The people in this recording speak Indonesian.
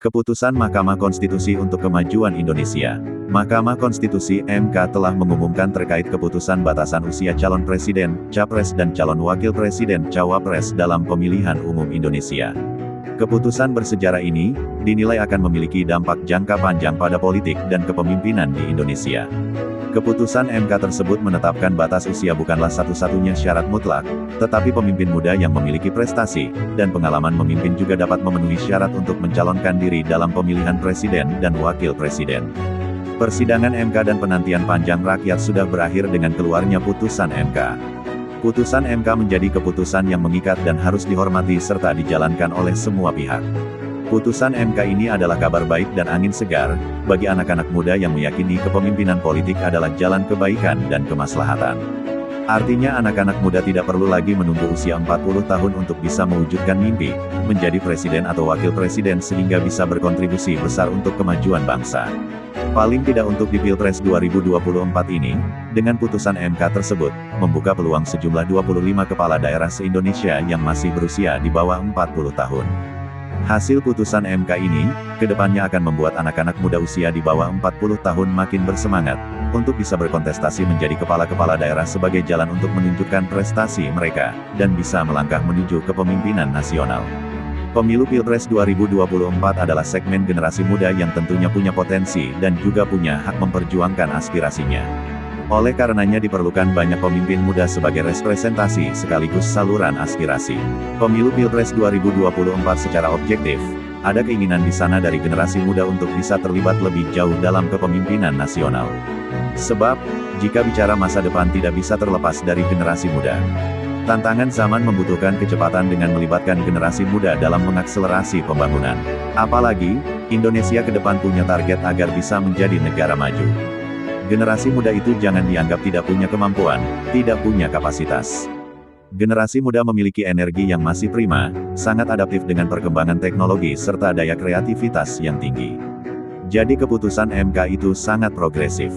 Keputusan Mahkamah Konstitusi untuk Kemajuan Indonesia. Mahkamah Konstitusi (MK) telah mengumumkan terkait keputusan batasan usia calon presiden, capres dan calon wakil presiden, cawapres dalam pemilihan umum Indonesia. Keputusan bersejarah ini dinilai akan memiliki dampak jangka panjang pada politik dan kepemimpinan di Indonesia. Keputusan MK tersebut menetapkan batas usia bukanlah satu-satunya syarat mutlak, tetapi pemimpin muda yang memiliki prestasi dan pengalaman memimpin juga dapat memenuhi syarat untuk mencalonkan diri dalam pemilihan presiden dan wakil presiden. Persidangan MK dan penantian panjang rakyat sudah berakhir dengan keluarnya putusan MK. Putusan MK menjadi keputusan yang mengikat dan harus dihormati serta dijalankan oleh semua pihak. Putusan MK ini adalah kabar baik dan angin segar bagi anak-anak muda yang meyakini kepemimpinan politik adalah jalan kebaikan dan kemaslahatan. Artinya anak-anak muda tidak perlu lagi menunggu usia 40 tahun untuk bisa mewujudkan mimpi, menjadi presiden atau wakil presiden sehingga bisa berkontribusi besar untuk kemajuan bangsa. Paling tidak untuk di Pilpres 2024 ini, dengan putusan MK tersebut, membuka peluang sejumlah 25 kepala daerah se-Indonesia yang masih berusia di bawah 40 tahun. Hasil putusan MK ini, kedepannya akan membuat anak-anak muda usia di bawah 40 tahun makin bersemangat, untuk bisa berkontestasi menjadi kepala-kepala daerah sebagai jalan untuk menunjukkan prestasi mereka, dan bisa melangkah menuju kepemimpinan nasional. Pemilu Pilpres 2024 adalah segmen generasi muda yang tentunya punya potensi dan juga punya hak memperjuangkan aspirasinya. Oleh karenanya diperlukan banyak pemimpin muda sebagai representasi sekaligus saluran aspirasi. Pemilu Pilpres 2024 secara objektif, ada keinginan di sana dari generasi muda untuk bisa terlibat lebih jauh dalam kepemimpinan nasional. Sebab, jika bicara masa depan tidak bisa terlepas dari generasi muda. Tantangan zaman membutuhkan kecepatan dengan melibatkan generasi muda dalam mengakselerasi pembangunan. Apalagi, Indonesia ke depan punya target agar bisa menjadi negara maju. Generasi muda itu jangan dianggap tidak punya kemampuan, tidak punya kapasitas. Generasi muda memiliki energi yang masih prima, sangat adaptif dengan perkembangan teknologi serta daya kreativitas yang tinggi. Jadi keputusan MK itu sangat progresif.